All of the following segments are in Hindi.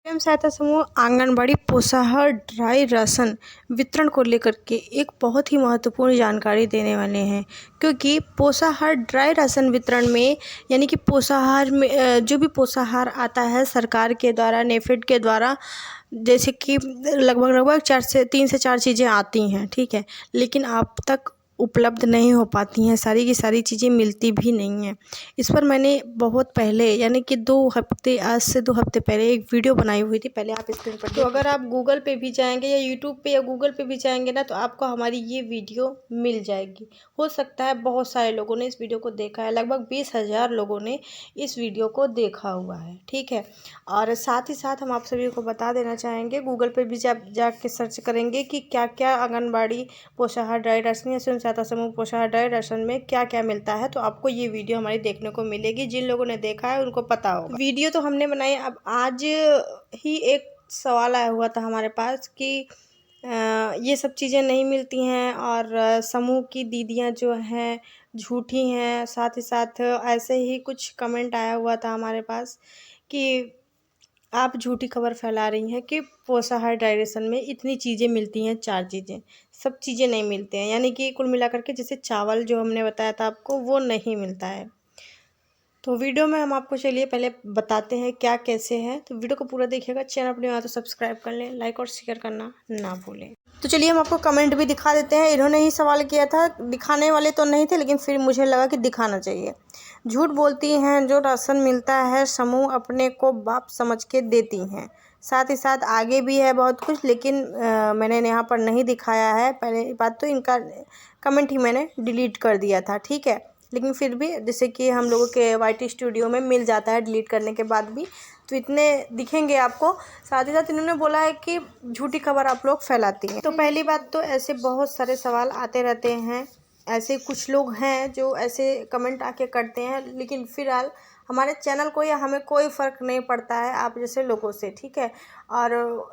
स्वयं सहायता समूह आंगनबाड़ी पोषाहार ड्राई राशन वितरण को लेकर के एक बहुत ही महत्वपूर्ण जानकारी देने वाले हैं, क्योंकि पोषाहार ड्राई राशन वितरण में यानी कि पोषाहार में जो भी पोषाहार आता है सरकार के द्वारा, नेफेड के द्वारा, जैसे कि लगभग 3 से 4 चीज़ें आती हैं, ठीक है, लेकिन आप तक उपलब्ध नहीं हो पाती हैं, सारी की सारी चीज़ें मिलती भी नहीं हैं। इस पर मैंने बहुत पहले यानी कि 2 हफ्ते, आज से 2 हफ्ते पहले एक वीडियो बनाई हुई थी। पहले आप स्क्रीन पर, तो अगर आप गूगल पे भी जाएंगे या यूट्यूब पे या गूगल पे भी जाएंगे ना, तो आपको हमारी ये वीडियो मिल जाएगी। हो सकता है बहुत सारे लोगों ने इस वीडियो को देखा है, लगभग 20,000 लोगों ने इस वीडियो को देखा हुआ है, ठीक है। और साथ ही साथ हम आप सभी को बता देना चाहेंगे, गूगल पे भी जाके सर्च करेंगे कि क्या क्या आंगनबाड़ी पोषाहार ड्राई राशन या स्वयं सहायता समूह पोषाहार ड्राई राशन में क्या क्या मिलता है, तो आपको ये वीडियो हमारी देखने को मिलेगी। जिन लोगों ने देखा है उनको पता होगा। वीडियो तो हमने बनाई, अब आज ही एक सवाल आया हुआ था हमारे पास कि ये सब चीज़ें नहीं मिलती हैं और समूह की दीदियां जो हैं झूठी हैं। साथ ही साथ ऐसे ही कुछ कमेंट आया हुआ था हमारे पास कि आप झूठी खबर फैला रही हैं कि पोषाहार ड्राई राशन में इतनी चीज़ें मिलती हैं, 4 चीज़ें, सब चीज़ें नहीं मिलते हैं। यानी कि कुल मिलाकर के जैसे चावल जो हमने बताया था आपको, वो नहीं मिलता है। तो वीडियो में हम आपको चलिए पहले बताते हैं क्या कैसे है। तो वीडियो को पूरा देखिएगा, चैनल अपने यहाँ तो सब्सक्राइब कर लें, लाइक और शेयर करना ना भूलें। तो चलिए हम आपको कमेंट भी दिखा देते हैं। इन्होंने ही सवाल किया था, दिखाने वाले तो नहीं थे लेकिन फिर मुझे लगा कि दिखाना चाहिए। झूठ बोलती हैं, जो राशन मिलता है समूह अपने को बाप समझ के देती हैं। साथ ही साथ आगे भी है बहुत कुछ, लेकिन मैंने यहाँ पर नहीं दिखाया है। पहले बात तो इनका कमेंट ही मैंने डिलीट कर दिया था, ठीक है, लेकिन फिर भी जैसे कि हम लोगों के YT स्टूडियो में मिल जाता है डिलीट करने के बाद भी, तो इतने दिखेंगे आपको। साथ ही साथ इन्होंने बोला है कि झूठी खबर आप लोग फैलाती हैं। तो पहली बात तो ऐसे बहुत सारे सवाल आते रहते हैं, ऐसे कुछ लोग हैं जो ऐसे कमेंट आके करते हैं, लेकिन फिलहाल हमारे चैनल को या हमें कोई फ़र्क नहीं पड़ता है आप जैसे लोगों से, ठीक है। और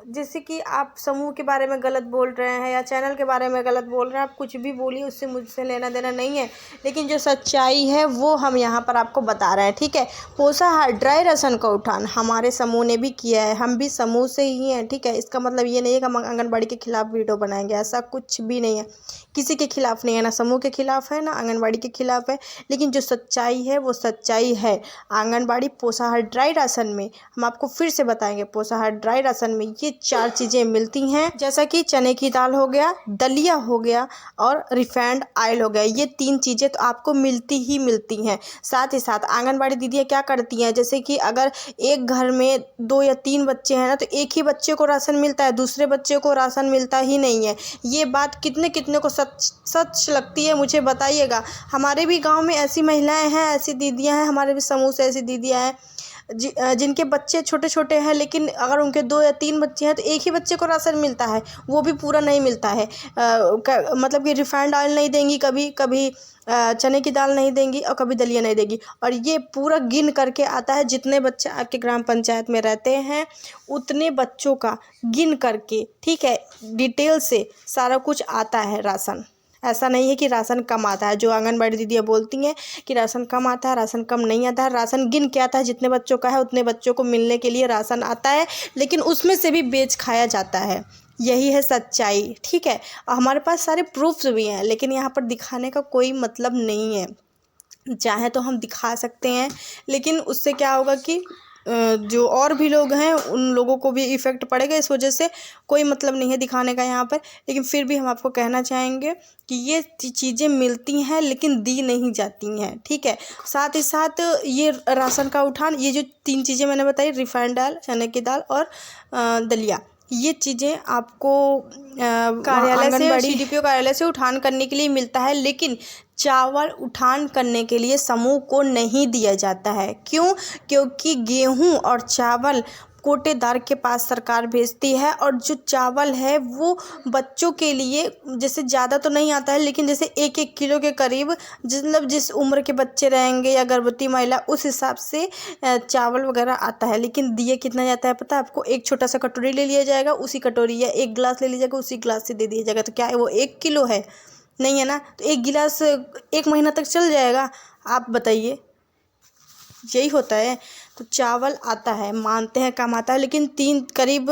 जैसे कि आप समूह के बारे में गलत बोल रहे हैं या चैनल के बारे में गलत बोल रहे हैं, आप कुछ भी बोलिए, उससे मुझसे लेना देना नहीं है, लेकिन जो सच्चाई है वो हम यहाँ पर आपको बता रहे हैं, ठीक है। पोषाहार ड्राई राशन का उठान हमारे समूह ने भी किया है, हम भी समूह से ही हैं, ठीक है। इसका मतलब ये नहीं है कि हम आंगनबाड़ी के खिलाफ वीडियो बनाएंगे, ऐसा कुछ भी नहीं है, किसी के खिलाफ नहीं है, ना समूह के खिलाफ है ना आंगनबाड़ी के खिलाफ है, लेकिन जो सच्चाई है वो सच्चाई है। आंगनबाड़ी पोषाहार ड्राई राशन में हम आपको फिर से बताएंगे, पोषाहार ड्राई राशन में ये 4 चीज़ें मिलती हैं, जैसा कि चने की दाल हो गया, दलिया हो गया और रिफाइंड ऑयल हो गया। ये 3 चीज़ें तो आपको मिलती ही मिलती हैं। साथ ही साथ आंगनबाड़ी दीदियाँ क्या करती हैं, जैसे कि अगर एक घर में 2 या 3 बच्चे हैं ना, तो एक ही बच्चे को राशन मिलता है, दूसरे बच्चे को राशन मिलता ही नहीं है। ये बात कितने कितने को सच लगती है मुझे बताइएगा। हमारे भी गांव में ऐसी महिलाएं हैं, ऐसी दीदियां हैं, हमारे भी समूह से ऐसी दीदियां हैं जिनके बच्चे छोटे छोटे हैं, लेकिन अगर उनके 2 या 3 बच्चे हैं तो एक ही बच्चे को राशन मिलता है, वो भी पूरा नहीं मिलता है। मतलब कि रिफाइंड ऑयल नहीं देंगी, कभी कभी चने की दाल नहीं देंगी और कभी दलिया नहीं देंगी। और ये पूरा गिन करके आता है, जितने बच्चे आपके ग्राम पंचायत में रहते हैं उतने बच्चों का गिन करके, ठीक है, डिटेल से सारा कुछ आता है राशन। ऐसा नहीं है कि राशन कम आता है, जो आंगनबाड़ी दीदियाँ बोलती हैं कि राशन कम आता है, राशन कम नहीं आता है। राशन गिन के आता है, जितने बच्चों का है उतने बच्चों को मिलने के लिए राशन आता है, लेकिन उसमें से भी बेच खाया जाता है। यही है सच्चाई, ठीक है। हमारे पास सारे प्रूफ्स भी हैं, लेकिन यहाँ पर दिखाने का कोई मतलब नहीं है। चाहे तो हम दिखा सकते हैं, लेकिन उससे क्या होगा कि जो और भी लोग हैं उन लोगों को भी इफ़ेक्ट पड़ेगा, इस वजह से कोई मतलब नहीं है दिखाने का यहाँ पर। लेकिन फिर भी हम आपको कहना चाहेंगे कि ये चीज़ें मिलती हैं लेकिन दी नहीं जाती हैं, ठीक है। साथ ही साथ ये राशन का उठान, ये जो 3 चीज़ें मैंने बताई, रिफाइंड दाल, चने की दाल और दलिया, ये चीज़ें आपको कार्यालय से, CDPO कार्यालय से उठान करने के लिए मिलता है, लेकिन चावल उठान करने के लिए समूह को नहीं दिया जाता है। क्यों? क्योंकि गेहूं और चावल कोटेदार के पास सरकार भेजती है, और जो चावल है वो बच्चों के लिए, जैसे ज़्यादा तो नहीं आता है, लेकिन जैसे 1-1 किलो के करीब, मतलब जिस उम्र के बच्चे रहेंगे या गर्भवती महिला, उस हिसाब से चावल वगैरह आता है। लेकिन दिया कितना जाता है पता है आपको? एक छोटा सा कटोरी ले लिया जाएगा, उसी कटोरी, या 1 गिलास ले लीजिएगा, उसी गिलास से दे दिया जाएगा। तो क्या है वो 1 किलो है? नहीं है ना। तो 1 गिलास 1 महीना तक चल जाएगा? आप बताइए, यही होता है। तो चावल आता है, मानते हैं कम आता है, लेकिन करीब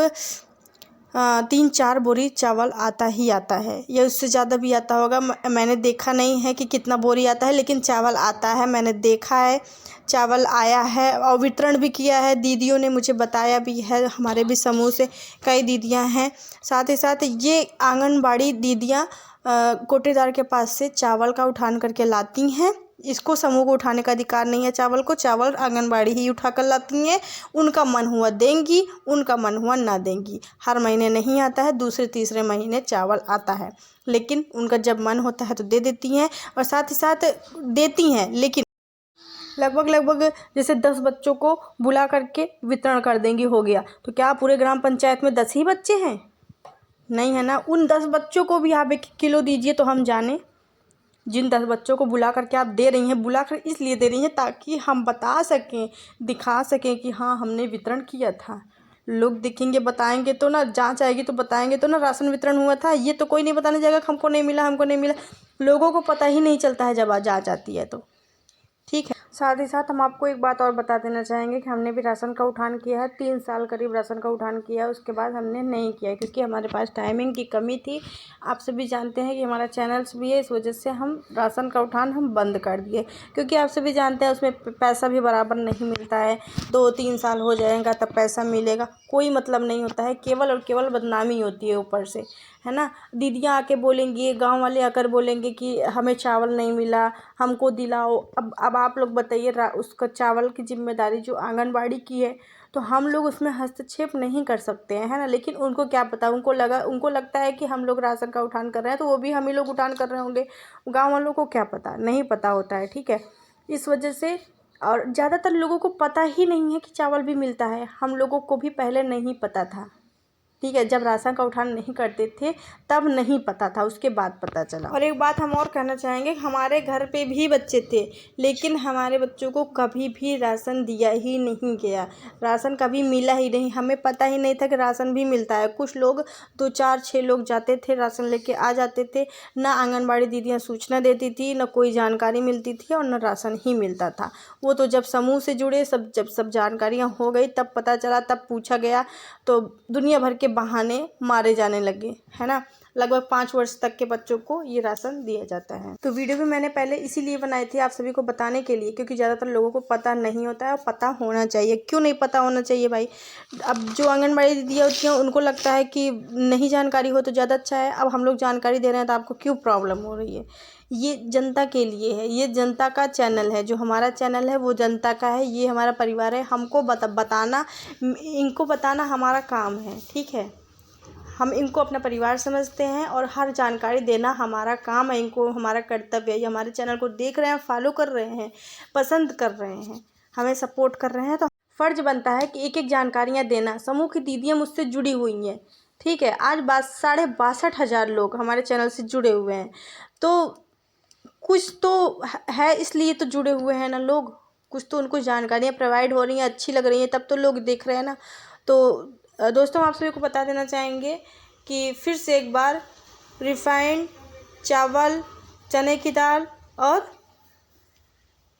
3-4 बोरी चावल आता ही आता है, या उससे ज़्यादा भी आता होगा। मैंने देखा नहीं है कि कितना बोरी आता है, लेकिन चावल आता है, मैंने देखा है चावल आया है और वितरण भी किया है। दीदियों ने मुझे बताया भी है, हमारे भी समूह से कई दीदियां हैं। साथ ही साथ ये आंगनबाड़ी दीदियां कोटेदार के पास से चावल का उठान करके लाती हैं। इसको समूह को उठाने का अधिकार नहीं है। चावल को चावल आंगनबाड़ी ही उठा कर लाती हैं। उनका मन हुआ देंगी, उनका मन हुआ ना देंगी। हर महीने नहीं आता है, दूसरे तीसरे महीने चावल आता है, लेकिन उनका जब मन होता है तो दे देती हैं। और साथ ही साथ देती हैं, लेकिन लगभग जैसे 10 बच्चों को बुला करके वितरण कर देंगी, हो गया। तो क्या पूरे ग्राम पंचायत में 10 ही बच्चे हैं? नहीं है ना। उन 10 बच्चों को भी आप 1 किलो दीजिए तो हम जाने। जिन 10 बच्चों को बुला करके आप दे रही हैं, बुला कर इसलिए दे रही हैं ताकि हम बता सकें, दिखा सकें कि हाँ हमने वितरण किया था। लोग दिखेंगे, बताएंगे तो ना, जांच आएगी तो बताएंगे तो ना राशन वितरण हुआ था। ये तो कोई नहीं बताने जाएगा कि हमको नहीं मिला, हमको नहीं मिला। लोगों को पता ही नहीं चलता है जब जांच आती है तो। ठीक है। साथ ही साथ हम आपको एक बात और बता देना चाहेंगे कि हमने भी राशन का उठान किया है। 3 साल करीब राशन का उठान किया है, उसके बाद हमने नहीं किया क्योंकि हमारे पास टाइमिंग की कमी थी। आप सभी जानते हैं कि हमारा चैनल्स भी है, इस वजह से हम राशन का उठान हम बंद कर दिए, क्योंकि आप सभी जानते हैं उसमें पैसा भी बराबर नहीं मिलता है। 2-3 साल हो जाएगा तब पैसा मिलेगा, कोई मतलब नहीं होता है, केवल और केवल बदनामी होती है ऊपर से, है ना। दीदियाँ आके बोलेंगी, गांव वाले आकर बोलेंगे कि हमें चावल नहीं मिला, हमको दिलाओ। अब आप लोग बताइए, उसका चावल की जिम्मेदारी जो आंगनबाड़ी की है, तो हम लोग उसमें हस्तक्षेप नहीं कर सकते हैं, है ना। लेकिन उनको क्या पता, उनको लगता है कि हम लोग राशन का उठान कर रहे हैं तो वो भी हम ही लोग उठान कर रहे होंगे। गाँव वालों को क्या पता, नहीं पता होता है, ठीक है। इस वजह से, और ज़्यादातर लोगों को पता ही नहीं है कि चावल भी मिलता है। हम लोगों को भी पहले नहीं पता था, ठीक है। जब राशन का उठान नहीं करते थे तब नहीं पता था, उसके बाद पता चला। और एक बात हम और कहना चाहेंगे, हमारे घर पे भी बच्चे थे, लेकिन हमारे बच्चों को कभी भी राशन दिया ही नहीं गया, राशन कभी मिला ही नहीं। हमें पता ही नहीं था कि राशन भी मिलता है। कुछ लोग 2-4-6 लोग जाते थे, राशन लेके आ जाते थे, ना आंगनबाड़ी दीदियाँ सूचना देती थी, ना कोई जानकारी मिलती थी, और ना राशन ही मिलता था। वो तो जब समूह से जुड़े, जब सब जानकारियाँ हो गई तब पता चला, तब पूछा गया, तो दुनिया भर के बहाने मारे जाने लगे, है ना। लगभग 5 वर्ष तक के बच्चों को ये राशन दिया जाता है। तो वीडियो भी मैंने पहले इसीलिए बनाई थी, आप सभी को बताने के लिए, क्योंकि ज़्यादातर लोगों को पता नहीं होता है, और पता होना चाहिए। क्यों नहीं पता होना चाहिए भाई? अब जो आंगनबाड़ी दीदियाँ होती हैं उनको लगता है कि नहीं जानकारी हो तो ज़्यादा अच्छा है। अब हम लोग जानकारी दे रहे हैं तो आपको क्यों प्रॉब्लम हो रही है? ये जनता के लिए है, ये जनता का चैनल है। जो हमारा चैनल है वो जनता का है, ये हमारा परिवार है। हमको बताना, इनको बताना हमारा काम है, ठीक है। हम इनको अपना परिवार समझते हैं और हर जानकारी देना हमारा काम है, इनको हमारा कर्तव्य है। ये हमारे चैनल को देख रहे हैं, फॉलो कर रहे हैं, पसंद कर रहे हैं, हमें सपोर्ट कर रहे हैं, तो फ़र्ज़ बनता है कि एक एक जानकारियाँ देना। समूह की दीदियाँ मुझसे जुड़ी हुई हैं, ठीक है। आज 62,500 लोग हमारे चैनल से जुड़े हुए हैं, तो कुछ तो है, इसलिए तो जुड़े हुए हैं ना लोग। कुछ तो उनको जानकारियाँ प्रोवाइड हो रही हैं, अच्छी लग रही हैं, तब तो लोग देख रहे हैं ना। तो दोस्तों, आप सभी को बता देना चाहेंगे कि फिर से एक बार, रिफाइंड चावल, चने की दाल और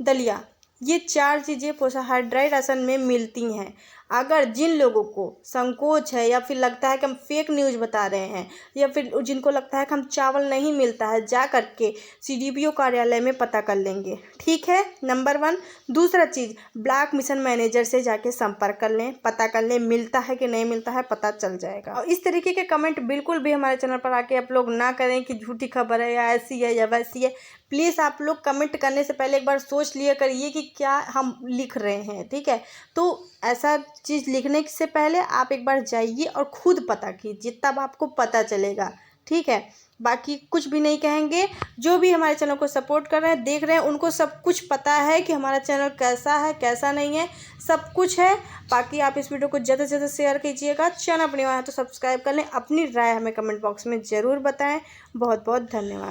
दलिया, ये 4 चीज़ें पोषाहार ड्राई राशन में मिलती हैं। अगर जिन लोगों को संकोच है, या फिर लगता है कि हम फेक न्यूज़ बता रहे हैं, या फिर जिनको लगता है कि हम चावल नहीं मिलता है, जा करके CDPO कार्यालय में पता कर लेंगे, ठीक है, नंबर 1। दूसरा चीज़, ब्लॉक मिशन मैनेजर से जाके संपर्क कर लें, पता कर लें मिलता है कि नहीं मिलता है, पता चल जाएगा। और इस तरीके के कमेंट बिल्कुल भी हमारे चैनल पर आके आप लोग ना करें कि झूठी खबर है, या ऐसी है या वैसी है। प्लीज़ आप लोग कमेंट करने से पहले एक बार सोच लिया करिए कि क्या हम लिख रहे हैं, ठीक है। तो ऐसा चीज़ लिखने से पहले आप एक बार जाइए और ख़ुद पता कीजिए, तब आपको पता चलेगा, ठीक है। बाकी कुछ भी नहीं कहेंगे। जो भी हमारे चैनल को सपोर्ट कर रहे हैं, देख रहे हैं, उनको सब कुछ पता है कि हमारा चैनल कैसा है, कैसा नहीं है, सब कुछ है। बाकी आप इस वीडियो को ज़्यादा से ज़्यादा शेयर कीजिएगा। चैनल अपने वहाँ तो सब्सक्राइब कर लें। अपनी राय हमें कमेंट बॉक्स में ज़रूर बताएं। बहुत बहुत धन्यवाद।